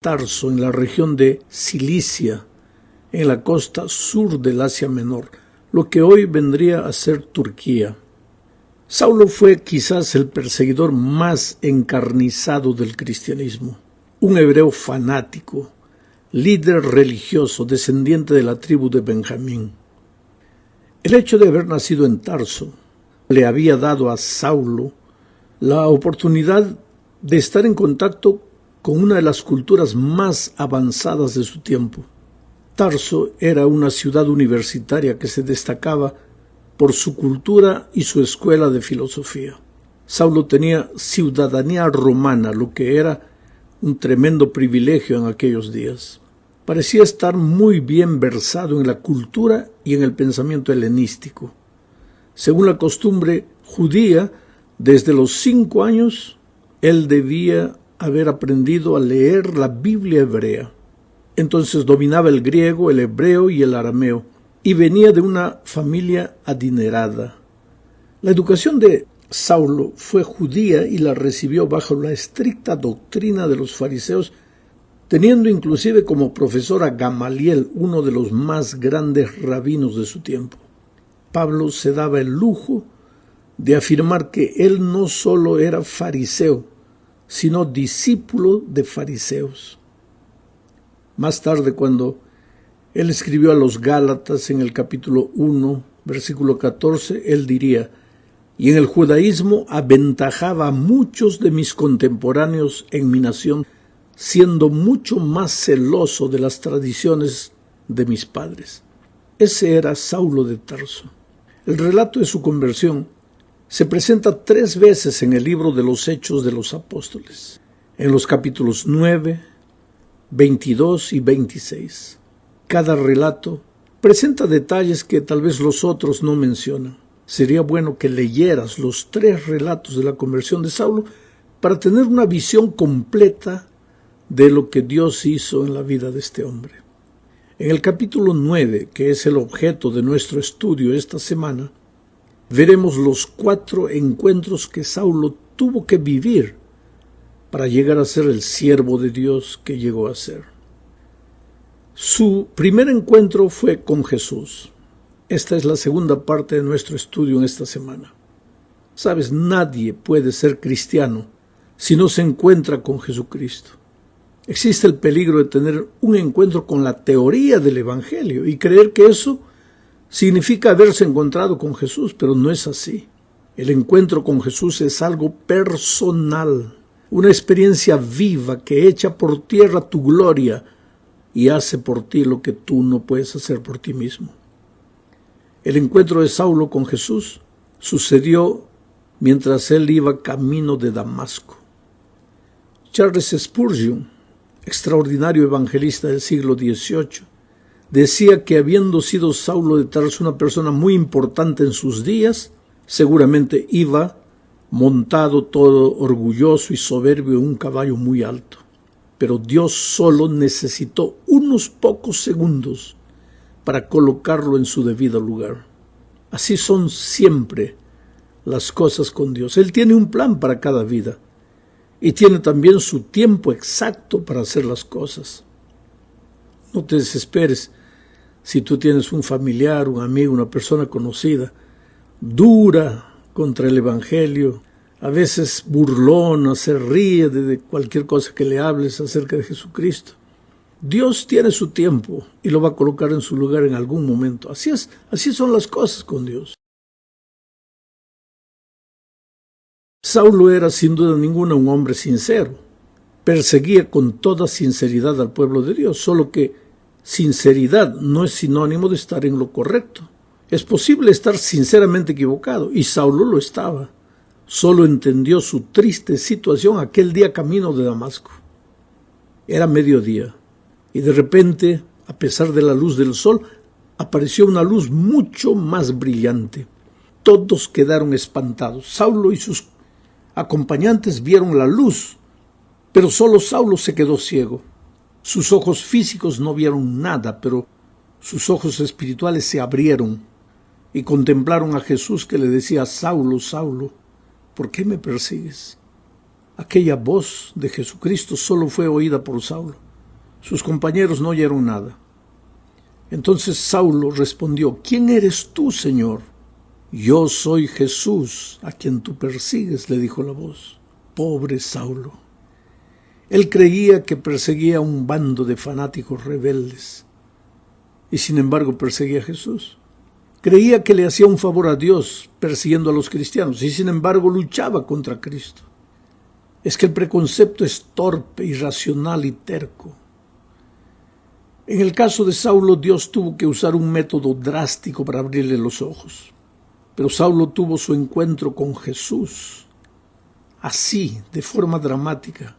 Tarso, en la región de Cilicia, en la costa sur del Asia Menor, lo que hoy vendría a ser Turquía. Saulo fue quizás el perseguidor más encarnizado del cristianismo, un hebreo fanático, líder religioso, descendiente de la tribu de Benjamín. El hecho de haber nacido en Tarso le había dado a Saulo la oportunidad de estar en contacto con una de las culturas más avanzadas de su tiempo. Tarso era una ciudad universitaria que se destacaba por su cultura y su escuela de filosofía. Saulo tenía ciudadanía romana, lo que era un tremendo privilegio en aquellos días. Parecía estar muy bien versado en la cultura y en el pensamiento helenístico. Según la costumbre judía, desde los 5 años, él debía haber aprendido a leer la Biblia hebrea. Entonces dominaba el griego, el hebreo y el arameo, y venía de una familia adinerada. La educación de Saulo fue judía y la recibió bajo la estricta doctrina de los fariseos, teniendo inclusive como profesor a Gamaliel, uno de los más grandes rabinos de su tiempo. Pablo se daba el lujo de afirmar que él no solo era fariseo, sino discípulo de fariseos. Más tarde, cuando él escribió a los Gálatas en el capítulo 1, versículo 14, él diría: «Y en el judaísmo aventajaba a muchos de mis contemporáneos en mi nación, siendo mucho más celoso de las tradiciones de mis padres». Ese era Saulo de Tarso. El relato de su conversión se presenta 3 veces en el libro de los Hechos de los Apóstoles, en los capítulos 9, 22 y 26. Cada relato presenta detalles que tal vez los otros no mencionan. Sería bueno que leyeras los 3 relatos de la conversión de Saulo para tener una visión completa de lo que Dios hizo en la vida de este hombre. En el capítulo 9, que es el objeto de nuestro estudio esta semana, veremos los 4 encuentros que Saulo tuvo que vivir para llegar a ser el siervo de Dios que llegó a ser. Su primer encuentro fue con Jesús. Esta es la segunda parte de nuestro estudio en esta semana. Sabes, nadie puede ser cristiano si no se encuentra con Jesucristo. Existe el peligro de tener un encuentro con la teoría del Evangelio y creer que eso significa haberse encontrado con Jesús, pero no es así. El encuentro con Jesús es algo personal, una experiencia viva que echa por tierra tu gloria y hace por ti lo que tú no puedes hacer por ti mismo. El encuentro de Saulo con Jesús sucedió mientras él iba camino de Damasco. Charles Spurgeon, extraordinario evangelista del siglo XVIII, decía que habiendo sido Saulo de Tarso una persona muy importante en sus días, seguramente iba montado todo orgulloso y soberbio en un caballo muy alto. Pero Dios solo necesitó unos pocos segundos para colocarlo en su debido lugar. Así son siempre las cosas con Dios. Él tiene un plan para cada vida y tiene también su tiempo exacto para hacer las cosas. No te desesperes si tú tienes un familiar, un amigo, una persona conocida, dura contra el Evangelio, a veces burlona, se ríe de cualquier cosa que le hables acerca de Jesucristo. Dios tiene su tiempo y lo va a colocar en su lugar en algún momento. Así son las cosas con Dios. Saulo era sin duda ninguna un hombre sincero. Perseguía con toda sinceridad al pueblo de Dios, solo que sinceridad no es sinónimo de estar en lo correcto. Es posible estar sinceramente equivocado, y Saulo lo estaba. Solo entendió su triste situación aquel día camino de Damasco. Era mediodía, y de repente, a pesar de la luz del sol, apareció una luz mucho más brillante. Todos quedaron espantados. Saulo y sus acompañantes vieron la luz, pero solo Saulo se quedó ciego. Sus ojos físicos no vieron nada, pero sus ojos espirituales se abrieron y contemplaron a Jesús que le decía: Saulo, Saulo, ¿por qué me persigues? Aquella voz de Jesucristo solo fue oída por Saulo. Sus compañeros no oyeron nada. Entonces Saulo respondió: ¿Quién eres tú, Señor? Yo soy Jesús, a quien tú persigues, le dijo la voz. Pobre Saulo. Él creía que perseguía a un bando de fanáticos rebeldes, y sin embargo perseguía a Jesús. Creía que le hacía un favor a Dios persiguiendo a los cristianos, y sin embargo luchaba contra Cristo. Es que el preconcepto es torpe, irracional y terco. En el caso de Saulo, Dios tuvo que usar un método drástico para abrirle los ojos. Pero Saulo tuvo su encuentro con Jesús, así, de forma dramática.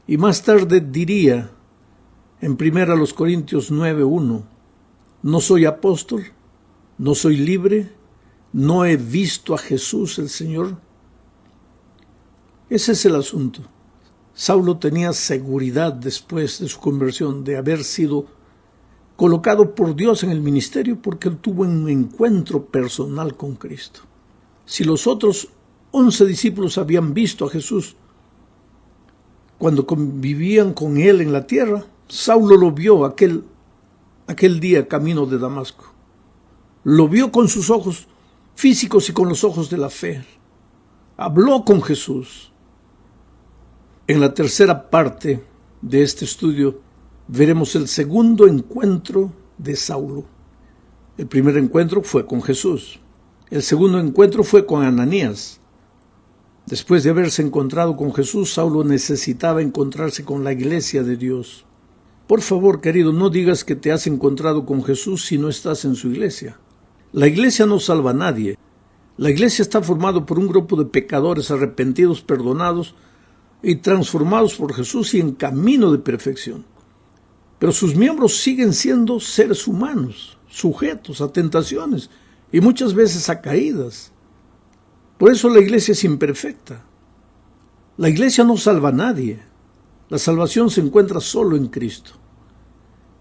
Y más tarde diría, en 1 Corintios 9:1, no soy apóstol, no soy libre, no he visto a Jesús el Señor. Ese es el asunto. Saulo tenía seguridad después de su conversión de haber sido colocado por Dios en el ministerio porque él tuvo un encuentro personal con Cristo. Si los otros 11 discípulos habían visto a Jesús cuando convivían con él en la tierra, Saulo lo vio aquel día camino de Damasco. Lo vio con sus ojos físicos y con los ojos de la fe. Habló con Jesús. En la tercera parte de este estudio veremos el segundo encuentro de Saulo. El primer encuentro fue con Jesús. El segundo encuentro fue con Ananías. Después de haberse encontrado con Jesús, Saulo necesitaba encontrarse con la iglesia de Dios. Por favor, querido, no digas que te has encontrado con Jesús si no estás en su iglesia. La iglesia no salva a nadie. La iglesia está formada por un grupo de pecadores arrepentidos, perdonados y transformados por Jesús y en camino de perfección. Pero sus miembros siguen siendo seres humanos, sujetos a tentaciones y muchas veces a caídas. Por eso la iglesia es imperfecta. La iglesia no salva a nadie. La salvación se encuentra solo en Cristo.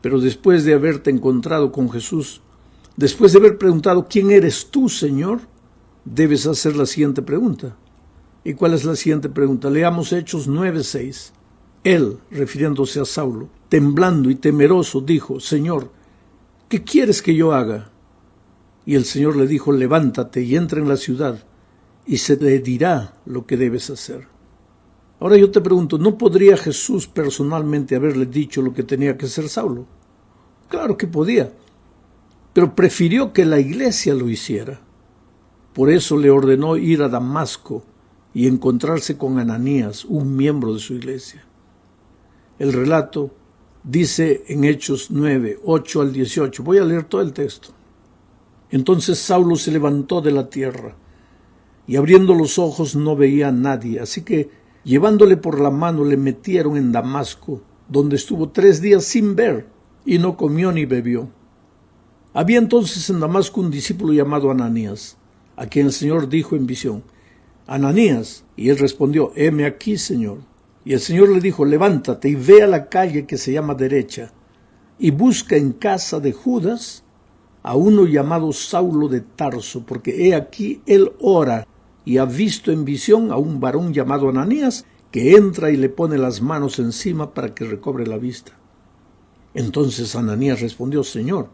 Pero después de haberte encontrado con Jesús, después de haber preguntado ¿quién eres tú, Señor?, debes hacer la siguiente pregunta. ¿Y cuál es la siguiente pregunta? Leamos Hechos 9:6. Él, refiriéndose a Saulo, temblando y temeroso, dijo: Señor, ¿qué quieres que yo haga? Y el Señor le dijo: levántate y entra en la ciudad, y se te dirá lo que debes hacer. Ahora yo te pregunto, ¿no podría Jesús personalmente haberle dicho lo que tenía que hacer Saulo? Claro que podía, pero prefirió que la iglesia lo hiciera. Por eso le ordenó ir a Damasco y encontrarse con Ananías, un miembro de su iglesia. El relato dice en Hechos 9:8 al 18. Voy a leer todo el texto. Entonces Saulo se levantó de la tierra, y abriendo los ojos no veía a nadie, así que llevándole por la mano le metieron en Damasco, donde estuvo 3 días sin ver, y no comió ni bebió. Había entonces en Damasco un discípulo llamado Ananías, a quien el Señor dijo en visión: Ananías. Y él respondió: heme aquí, Señor. Y el Señor le dijo: levántate y ve a la calle que se llama Derecha, y busca en casa de Judas a uno llamado Saulo de Tarso, porque he aquí él ora y ha visto en visión a un varón llamado Ananías, que entra y le pone las manos encima para que recobre la vista. Entonces Ananías respondió: Señor,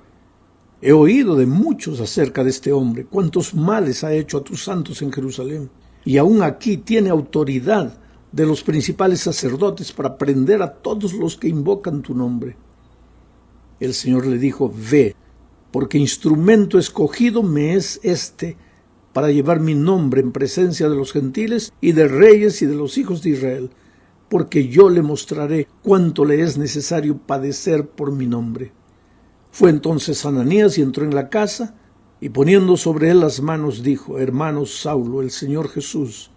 he oído de muchos acerca de este hombre, cuántos males ha hecho a tus santos en Jerusalén, y aún aquí tiene autoridad de los principales sacerdotes para prender a todos los que invocan tu nombre. El Señor le dijo: ve, porque instrumento escogido me es este para llevar mi nombre en presencia de los gentiles y de reyes y de los hijos de Israel, porque yo le mostraré cuánto le es necesario padecer por mi nombre. Fue entonces Ananías y entró en la casa, y poniendo sobre él las manos dijo: hermano Saulo, el Señor Jesús,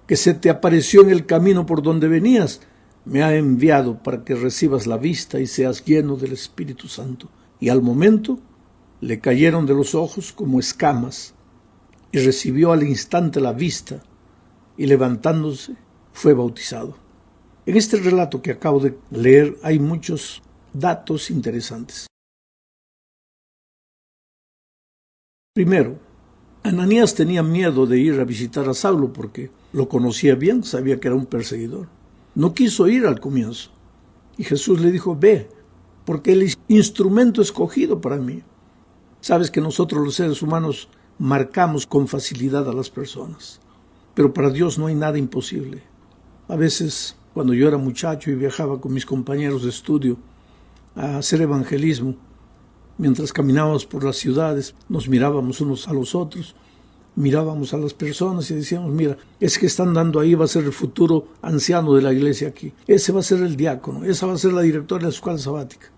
que se te apareció en el camino por donde venías, me ha enviado para que recibas la vista y seas lleno del Espíritu Santo. Y al momento le cayeron de los ojos como escamas, y recibió al instante la vista, y levantándose fue bautizado. En este relato que acabo de leer hay muchos datos interesantes. Primero, Ananías tenía miedo de ir a visitar a Saulo porque lo conocía bien, sabía que era un perseguidor. No quiso ir al comienzo. Y Jesús le dijo: ve, porque Él es instrumento escogido para mí. Sabes que nosotros los seres humanos marcamos con facilidad a las personas, pero para Dios no hay nada imposible. A veces, cuando yo era muchacho y viajaba con mis compañeros de estudio a hacer evangelismo, mientras caminábamos por las ciudades, nos mirábamos unos a los otros, mirábamos a las personas y decíamos, mira, ese que están dando ahí va a ser el futuro anciano de la iglesia aquí. Ese va a ser el diácono, esa va a ser la directora de la escuela sabática.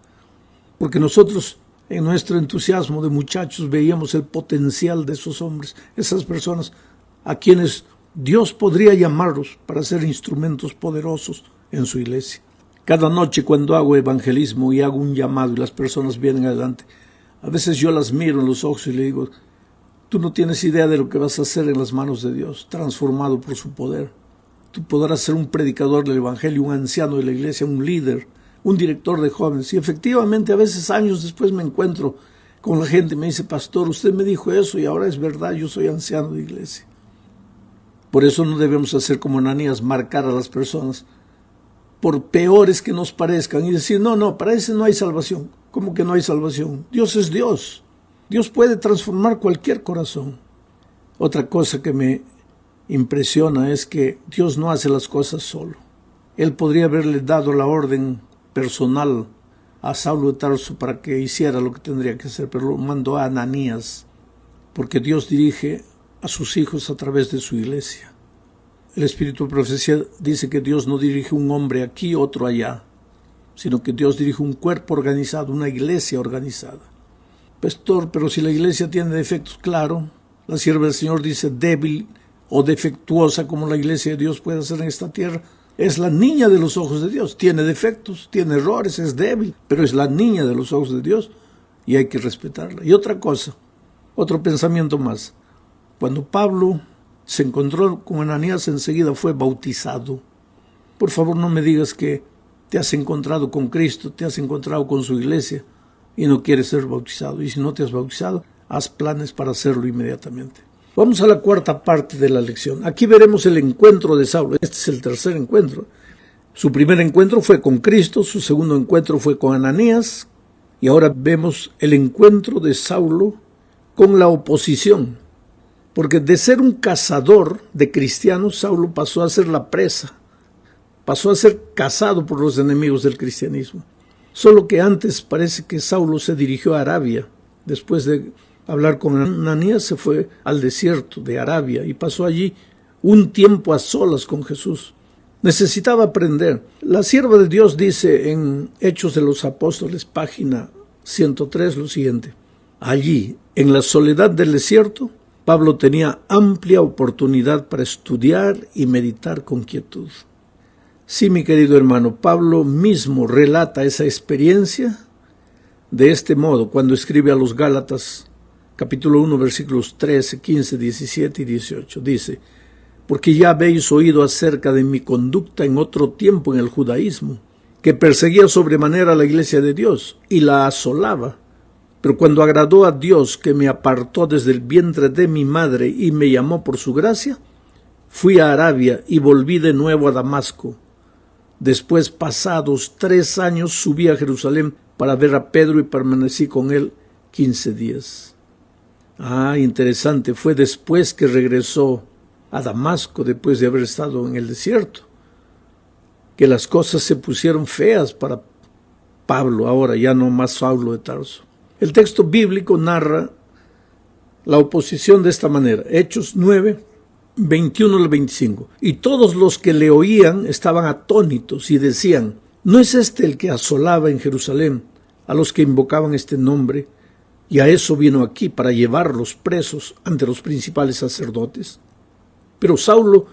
Porque nosotros, en nuestro entusiasmo de muchachos, veíamos el potencial de esos hombres, esas personas a quienes Dios podría llamarlos para ser instrumentos poderosos en su iglesia. Cada noche cuando hago evangelismo y hago un llamado y las personas vienen adelante, a veces yo las miro en los ojos y le digo, tú no tienes idea de lo que vas a hacer en las manos de Dios, transformado por su poder. Tú podrás ser un predicador del evangelio, un anciano de la iglesia, un líder, un director de jóvenes. Y efectivamente a veces años después me encuentro con la gente y me dice, pastor, usted me dijo eso y ahora es verdad, yo soy anciano de iglesia. Por eso no debemos hacer como Ananías, marcar a las personas por peores que nos parezcan y decir, no, para ese no hay salvación. ¿Cómo que no hay salvación? Dios es Dios. Dios puede transformar cualquier corazón. Otra cosa que me impresiona es que Dios no hace las cosas solo. Él podría haberle dado la orden personal a Saulo de Tarso para que hiciera lo que tendría que hacer, pero lo mandó a Ananías, porque Dios dirige a sus hijos a través de su iglesia. El Espíritu de Profecía dice que Dios no dirige un hombre aquí, otro allá, sino que Dios dirige un cuerpo organizado, una iglesia organizada. Pastor, pero si la iglesia tiene defectos, claro, la sierva del Señor dice débil o defectuosa como la iglesia de Dios puede ser en esta tierra. Es la niña de los ojos de Dios, tiene defectos, tiene errores, es débil, pero es la niña de los ojos de Dios y hay que respetarla. Y otra cosa, otro pensamiento más. Cuando Pablo se encontró con Ananías, enseguida fue bautizado. Por favor, no me digas que te has encontrado con Cristo, te has encontrado con su iglesia y no quieres ser bautizado. Y si no te has bautizado, haz planes para hacerlo inmediatamente. Vamos a la cuarta parte de la lección. Aquí veremos el encuentro de Saulo. Este es el tercer encuentro. Su primer encuentro fue con Cristo, su segundo encuentro fue con Ananías, y ahora vemos el encuentro de Saulo con la oposición. Porque de ser un cazador de cristianos, Saulo pasó a ser la presa. Pasó a ser cazado por los enemigos del cristianismo. Solo que antes parece que Saulo se dirigió a Arabia. Después de hablar con Ananías se fue al desierto de Arabia y pasó allí un tiempo a solas con Jesús. Necesitaba aprender. La sierva de Dios dice en Hechos de los Apóstoles, página 103, lo siguiente. Allí, en la soledad del desierto, Pablo tenía amplia oportunidad para estudiar y meditar con quietud. Sí, mi querido hermano, Pablo mismo relata esa experiencia de este modo cuando escribe a los Gálatas, capítulo 1, versículos 13, 15, 17 y 18. Dice, porque ya habéis oído acerca de mi conducta en otro tiempo en el judaísmo, que perseguía sobremanera a la iglesia de Dios y la asolaba. Pero cuando agradó a Dios, que me apartó desde el vientre de mi madre y me llamó por su gracia, fui a Arabia y volví de nuevo a Damasco. Después, pasados 3 años, subí a Jerusalén para ver a Pedro y permanecí con él 15 días. Interesante, fue después que regresó a Damasco, después de haber estado en el desierto, que las cosas se pusieron feas para Pablo, ahora ya no más Saulo de Tarso. El texto bíblico narra la oposición de esta manera, Hechos 9, 21 al 25. Y todos los que le oían estaban atónitos y decían, ¿no es este el que asolaba en Jerusalén a los que invocaban este nombre? Y a eso vino aquí, para llevarlos presos ante los principales sacerdotes. Pero Saulo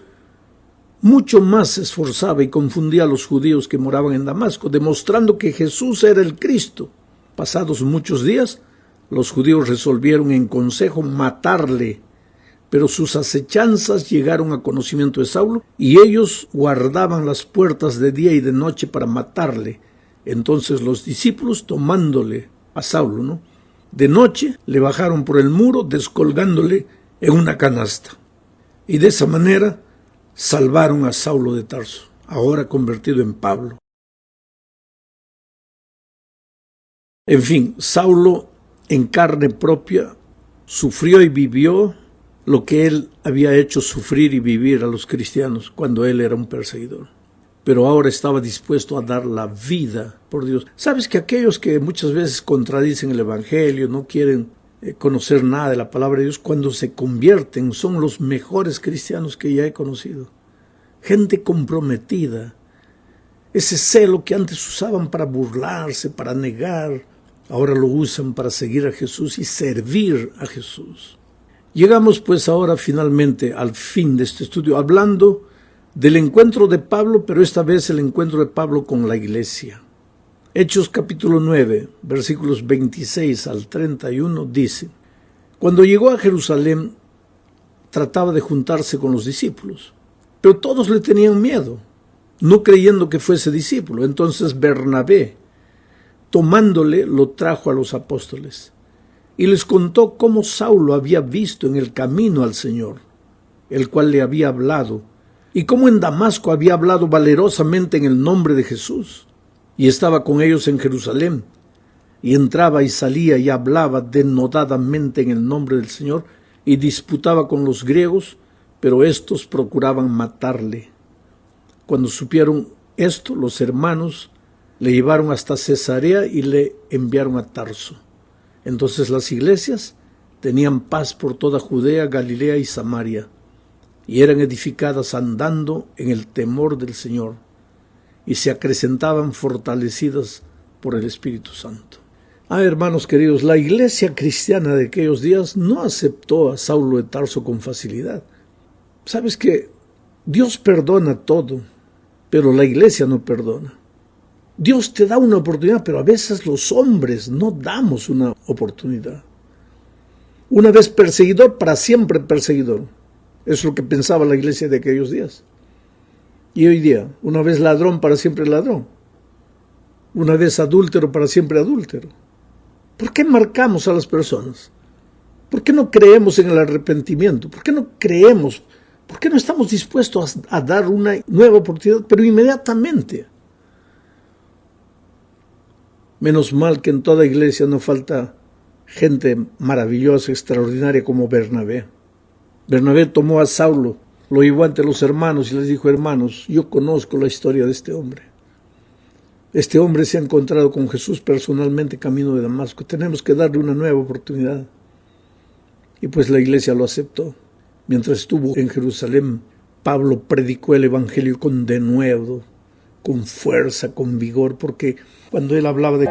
mucho más se esforzaba y confundía a los judíos que moraban en Damasco, demostrando que Jesús era el Cristo. Pasados muchos días, los judíos resolvieron en consejo matarle, pero sus acechanzas llegaron a conocimiento de Saulo y ellos guardaban las puertas de día y de noche para matarle. Entonces los discípulos, tomándole a Saulo, de noche le bajaron por el muro, descolgándole en una canasta. Y de esa manera salvaron a Saulo de Tarso, ahora convertido en Pablo. En fin, Saulo en carne propia sufrió y vivió lo que él había hecho sufrir y vivir a los cristianos cuando él era un perseguidor. Pero ahora estaba dispuesto a dar la vida por Dios. ¿Sabes que aquellos que muchas veces contradicen el Evangelio, no quieren conocer nada de la palabra de Dios, cuando se convierten son los mejores cristianos que ya he conocido? Gente comprometida. Ese celo que antes usaban para burlarse, para negar, ahora lo usan para seguir a Jesús y servir a Jesús. Llegamos pues ahora finalmente al fin de este estudio, hablando del encuentro de Pablo, pero esta vez el encuentro de Pablo con la iglesia. Hechos capítulo 9, versículos 26 al 31 dice: Cuando llegó a Jerusalén, trataba de juntarse con los discípulos, pero todos le tenían miedo, no creyendo que fuese discípulo. Entonces Bernabé, tomándole, lo trajo a los apóstoles y les contó cómo Saulo había visto en el camino al Señor, el cual le había hablado, y cómo en Damasco había hablado valerosamente en el nombre de Jesús, y estaba con ellos en Jerusalén, y entraba y salía y hablaba denodadamente en el nombre del Señor, y disputaba con los griegos, pero éstos procuraban matarle. Cuando supieron esto, los hermanos le llevaron hasta Cesarea y le enviaron a Tarso. Entonces las iglesias tenían paz por toda Judea, Galilea y Samaria, y eran edificadas andando en el temor del Señor, y se acrecentaban fortalecidas por el Espíritu Santo. Hermanos queridos, la iglesia cristiana de aquellos días no aceptó a Saulo de Tarso con facilidad. ¿Sabes que Dios perdona todo, pero la iglesia no perdona? Dios te da una oportunidad, pero a veces los hombres no damos una oportunidad. Una vez perseguidor, para siempre perseguidor. Eso es lo que pensaba la iglesia de aquellos días. Y hoy día, una vez ladrón, para siempre ladrón. Una vez adúltero, para siempre adúltero. ¿Por qué marcamos a las personas? ¿Por qué no creemos en el arrepentimiento? ¿Por qué no creemos? ¿Por qué no estamos dispuestos a dar una nueva oportunidad, pero inmediatamente? Menos mal que en toda iglesia no falta gente maravillosa, extraordinaria como Bernabé. Bernabé tomó a Saulo, lo llevó ante los hermanos y les dijo: hermanos, yo conozco la historia de este hombre. Este hombre se ha encontrado con Jesús personalmente camino de Damasco. Tenemos que darle una nueva oportunidad. Y pues la iglesia lo aceptó. Mientras estuvo en Jerusalén, Pablo predicó el evangelio con denuedo, con fuerza, con vigor, porque cuando él hablaba de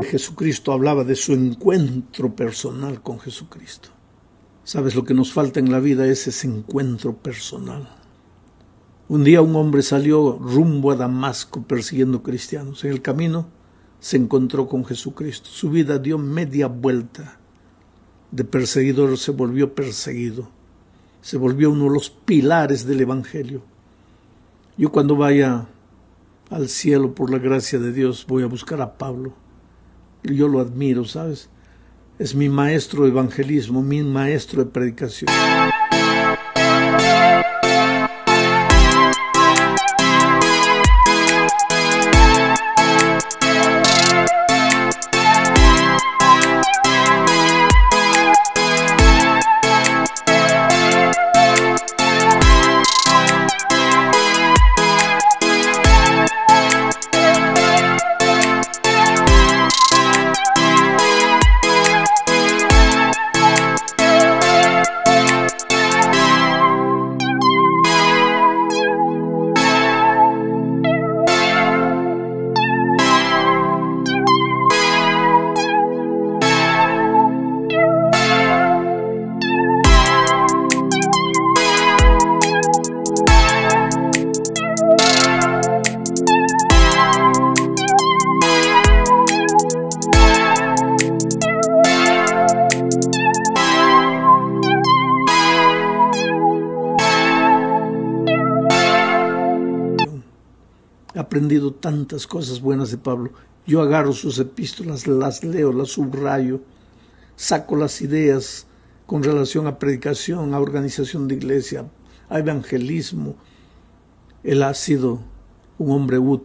Jesucristo, hablaba de su encuentro personal con Jesucristo. ¿Sabes lo que nos falta en la vida? Es ese encuentro personal. Un día un hombre salió rumbo a Damasco persiguiendo cristianos. En el camino se encontró con Jesucristo. Su vida dio media vuelta. De perseguidor se volvió perseguido. Se volvió uno de los pilares del Evangelio. Yo cuando vaya al cielo por la gracia de Dios voy a buscar a Pablo. Yo lo admiro, ¿sabes? Es mi maestro de evangelismo, mi maestro de predicación. He aprendido tantas cosas buenas de Pablo. Yo agarro sus epístolas, las leo, las subrayo, saco las ideas con relación a predicación, a organización de iglesia, a evangelismo. Él ha sido un hombre útil.